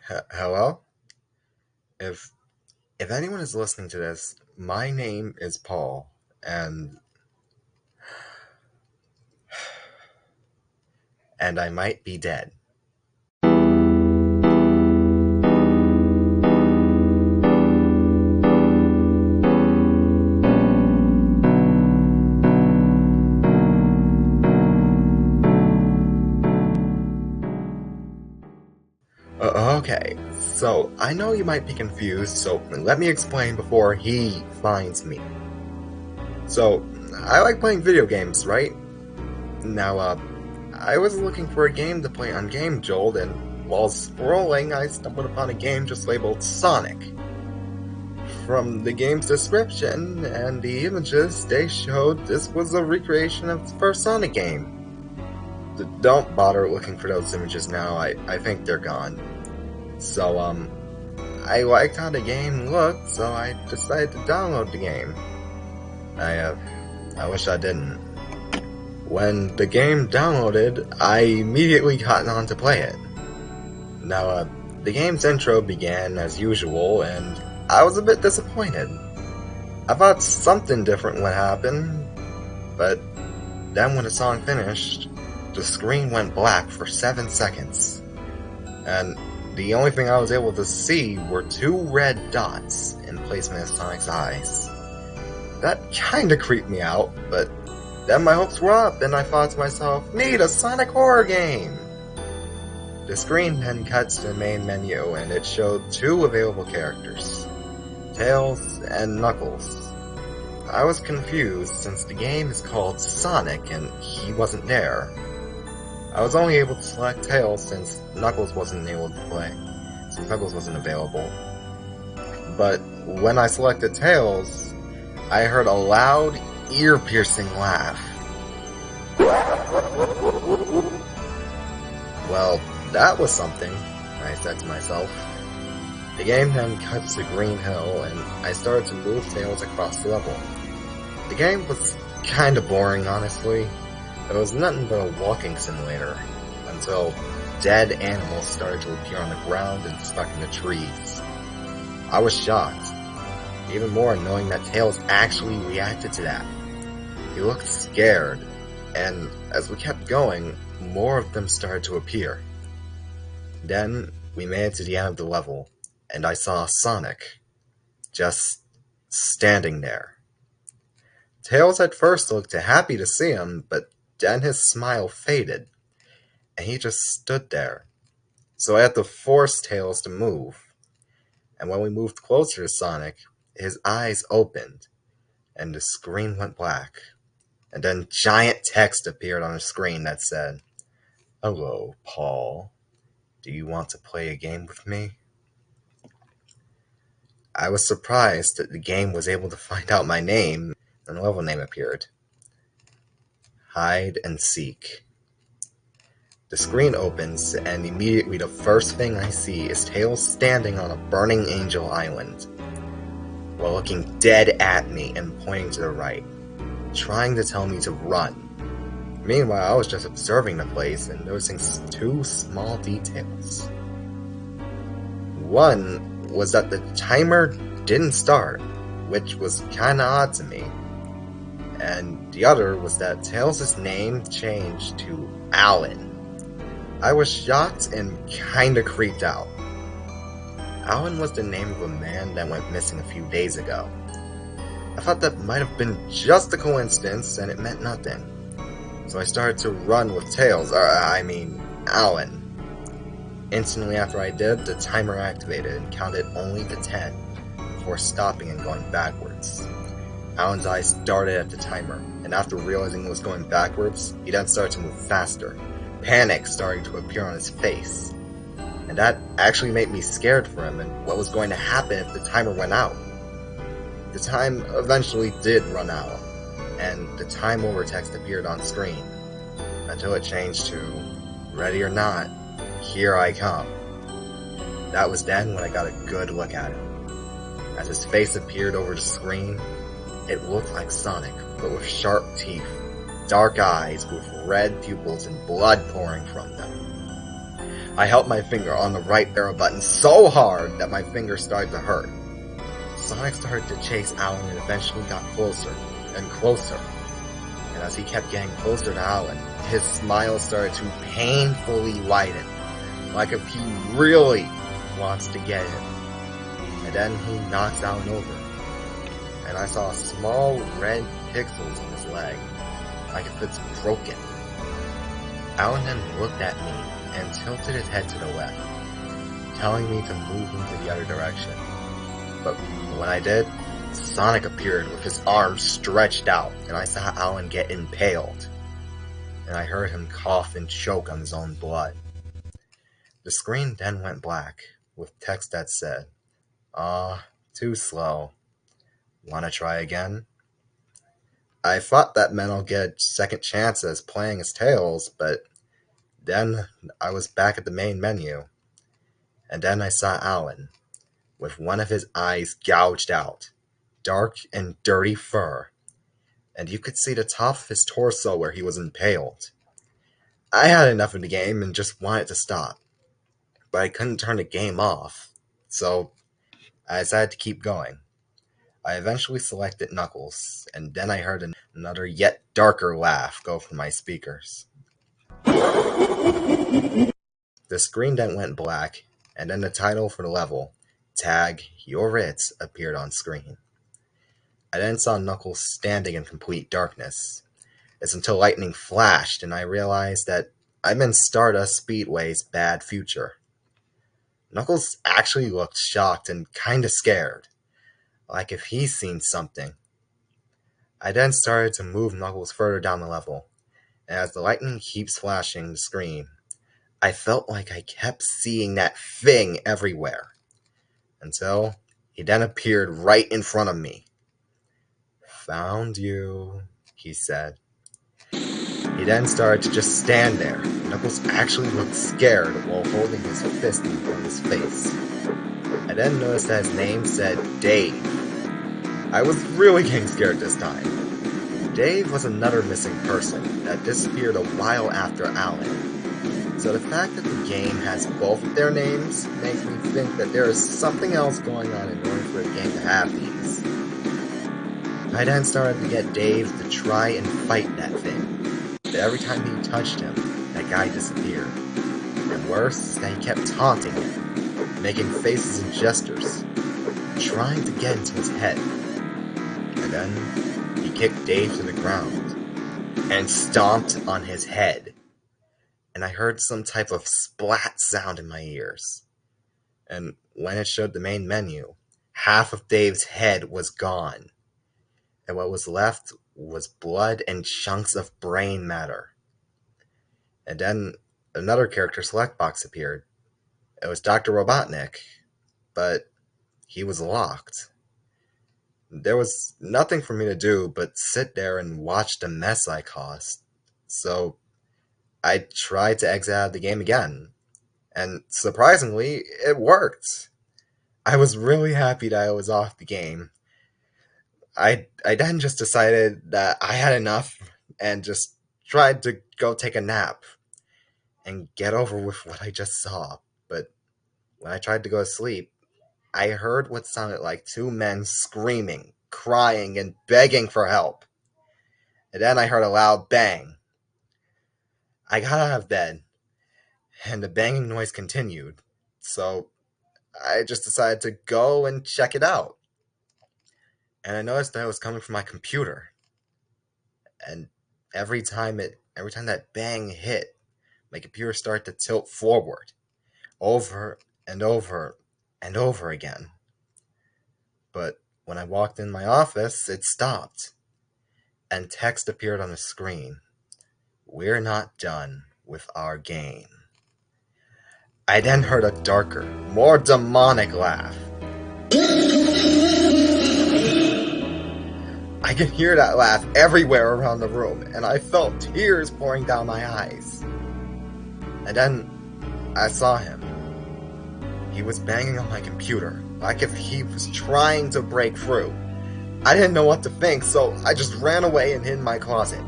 Hello? If if anyone is listening to this, my name is Paul, and I might be dead. Okay, so I know you might be confused, so let me explain before he finds me. So, I like playing video games, right? Now, I was looking for a game to play on Game Jolt, and while scrolling, I stumbled upon a game just labeled Sonic. From the game's description and the images, they showed this was a recreation of the first Sonic game. Don't bother looking for those images now, I think they're gone. So, I liked how the game looked, so I decided to download the game. I wish I didn't. When the game downloaded, I immediately got on to play it. Now, the game's intro began as usual, and I was a bit disappointed. I thought something different would happen, but then when the song finished, the screen went black for 7 seconds. And the only thing I was able to see were 2 red dots in placement of Sonic's eyes. That kinda creeped me out, but then my hopes were up and I thought to myself, neat, a Sonic horror game! The screen then cuts to the main menu and it showed 2 available characters, Tails and Knuckles. I was confused since the game is called Sonic and he wasn't there. I was only able to select Tails since Knuckles wasn't available. But when I selected Tails, I heard a loud, ear-piercing laugh. Well, that was something, I said to myself. The game then cuts to Green Hill, and I started to move Tails across the level. The game was kinda boring, honestly. It was nothing but a walking simulator, until dead animals started to appear on the ground and stuck in the trees. I was shocked, even more knowing that Tails actually reacted to that. He looked scared, and as we kept going, more of them started to appear. Then, we made it to the end of the level, and I saw Sonic, just standing there. Tails at first looked happy to see him, but then his smile faded, and he just stood there. So I had to force Tails to move. And when we moved closer to Sonic, his eyes opened, and the screen went black. And then giant text appeared on the screen that said, "Hello, Paul. Do you want to play a game with me?" I was surprised that the game was able to find out my name, and the level name appeared. Hide and Seek. The screen opens, and immediately the first thing I see is Tails standing on a burning angel island, while looking dead at me and pointing to the right, trying to tell me to run. Meanwhile, I was just observing the place and noticing 2 small details. One was that the timer didn't start, which was kinda odd to me. And the other was that Tails' name changed to Alan. I was shocked and kinda creeped out. Alan was the name of a man that went missing a few days ago. I thought that might have been just a coincidence and it meant nothing. So I started to run with Tails, Alan. Instantly after I did, the timer activated and counted only to 10 before stopping and going backwards. Alan's eyes darted at the timer, and after realizing it was going backwards, he then started to move faster, panic starting to appear on his face. And that actually made me scared for him and what was going to happen if the timer went out. The time eventually did run out, and the time over text appeared on screen, until it changed to, "Ready or not, here I come." That was then when I got a good look at him. As his face appeared over the screen, it looked like Sonic, but with sharp teeth, dark eyes with red pupils and blood pouring from them. I held my finger on the right arrow button so hard that my finger started to hurt. Sonic started to chase Alan and eventually got closer and closer. And as he kept getting closer to Alan, his smile started to painfully widen, like if he really wants to get him. And then he knocks Alan over, and I saw small red pixels on his leg, like if it's broken. Alan then looked at me and tilted his head to the left, telling me to move into the other direction. But when I did, Sonic appeared with his arms stretched out, and I saw Alan get impaled. And I heard him cough and choke on his own blood. The screen then went black, with text that said, too slow. Wanna try again? I thought that meant I'll get second chances playing as Tails, but then I was back at the main menu. And then I saw Alan, with one of his eyes gouged out, dark and dirty fur, and you could see the top of his torso where he was impaled. I had enough of the game and just wanted to stop, but I couldn't turn the game off, so I decided to keep going. I eventually selected Knuckles, and then I heard another yet darker laugh go from my speakers. The screen then went black, and then the title for the level, Tag You're It, appeared on screen. I then saw Knuckles standing in complete darkness. It's until lightning flashed and I realized that I'm in Stardust Speedway's Bad Future. Knuckles actually looked shocked and kinda scared, like if he's seen something. I then started to move Knuckles further down the level, and as the lightning keeps flashing the screen, I felt like I kept seeing that thing everywhere, until he then appeared right in front of me. "Found you," he said. He then started to just stand there. Knuckles actually looked scared while holding his fist in front of his face. I then noticed that his name said Dave. I was really getting scared this time. Dave was another missing person that disappeared a while after Alan. So the fact that the game has both of their names makes me think that there is something else going on in order for the game to have these. I then started to get Dave to try and fight that thing, but every time he touched him, that guy disappeared. And worse is that he kept taunting him, making faces and gestures, trying to get into his head. And then he kicked Dave to the ground and stomped on his head. And I heard some type of splat sound in my ears. And when it showed the main menu, half of Dave's head was gone. And what was left was blood and chunks of brain matter. And then another character select box appeared. It was Dr. Robotnik, but he was locked. There was nothing for me to do but sit there and watch the mess I caused. So I tried to exit out of the game again. And surprisingly, it worked. I was really happy that I was off the game. I then just decided that I had enough and just tried to go take a nap and get over with what I just saw. But when I tried to go to sleep, I heard what sounded like two men screaming, crying, and begging for help. And then I heard a loud bang. I got out of bed, and the banging noise continued, so I just decided to go and check it out. And I noticed that it was coming from my computer. And every time that bang hit, my computer started to tilt forward, over and over and over again. But when I walked in my office, it stopped, and text appeared on the screen. "We're not done with our game." I then heard a darker, more demonic laugh. I could hear that laugh everywhere around the room, and I felt tears pouring down my eyes. And then I saw him. He was banging on my computer, like if he was trying to break through. I didn't know what to think, so I just ran away and hid in my closet.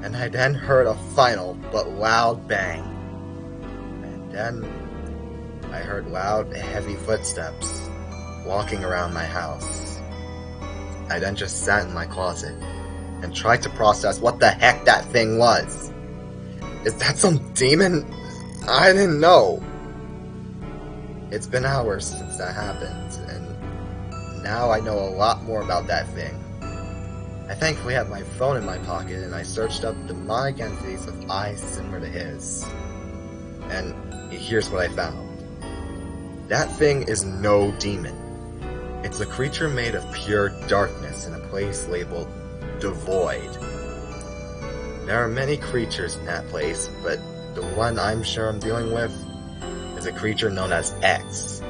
And I then heard a final but loud bang. And Then I heard loud, heavy footsteps walking around my house. I then just sat in my closet and tried to process what the heck that thing was. Is that some demon? I didn't know. It's been hours since that happened, and now I know a lot more about that thing. I thankfully had my phone in my pocket, and I searched up demonic entities with eyes similar to his. And here's what I found. That thing is no demon. It's a creature made of pure darkness in a place labeled the Void. There are many creatures in that place, but the one I'm sure I'm dealing with is a creature known as X.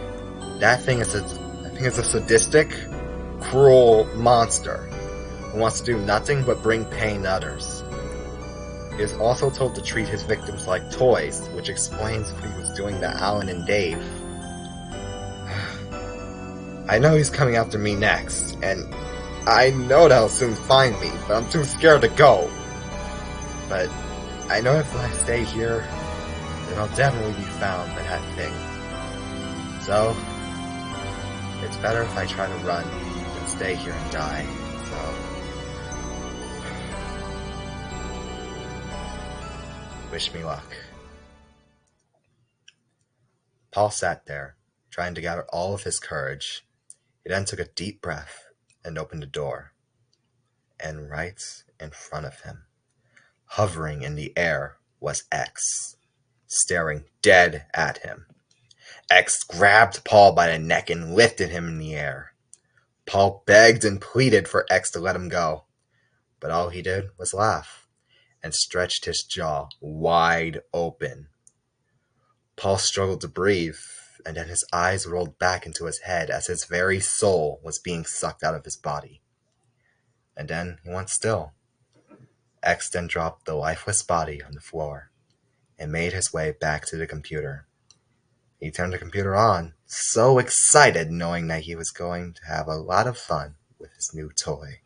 That thing is a sadistic, cruel monster who wants to do nothing but bring pain to others. He is also told to treat his victims like toys, which explains what he was doing to Alan and Dave. I know he's coming after me next, and I know that he'll soon find me, but I'm too scared to go. But I know if I stay here, then I'll definitely be found by that thing. So, it's better if I try to run than stay here and die. So, wish me luck. Paul sat there, trying to gather all of his courage. He then took a deep breath and opened the door. And right in front of him, hovering in the air, was X, staring dead at him. X grabbed Paul by the neck and lifted him in the air. Paul begged and pleaded for X to let him go, but all he did was laugh and stretched his jaw wide open. Paul struggled to breathe, and then his eyes rolled back into his head as his very soul was being sucked out of his body. And then he went still. X then dropped the lifeless body on the floor and made his way back to the computer. He turned the computer on, so excited knowing that he was going to have a lot of fun with his new toy.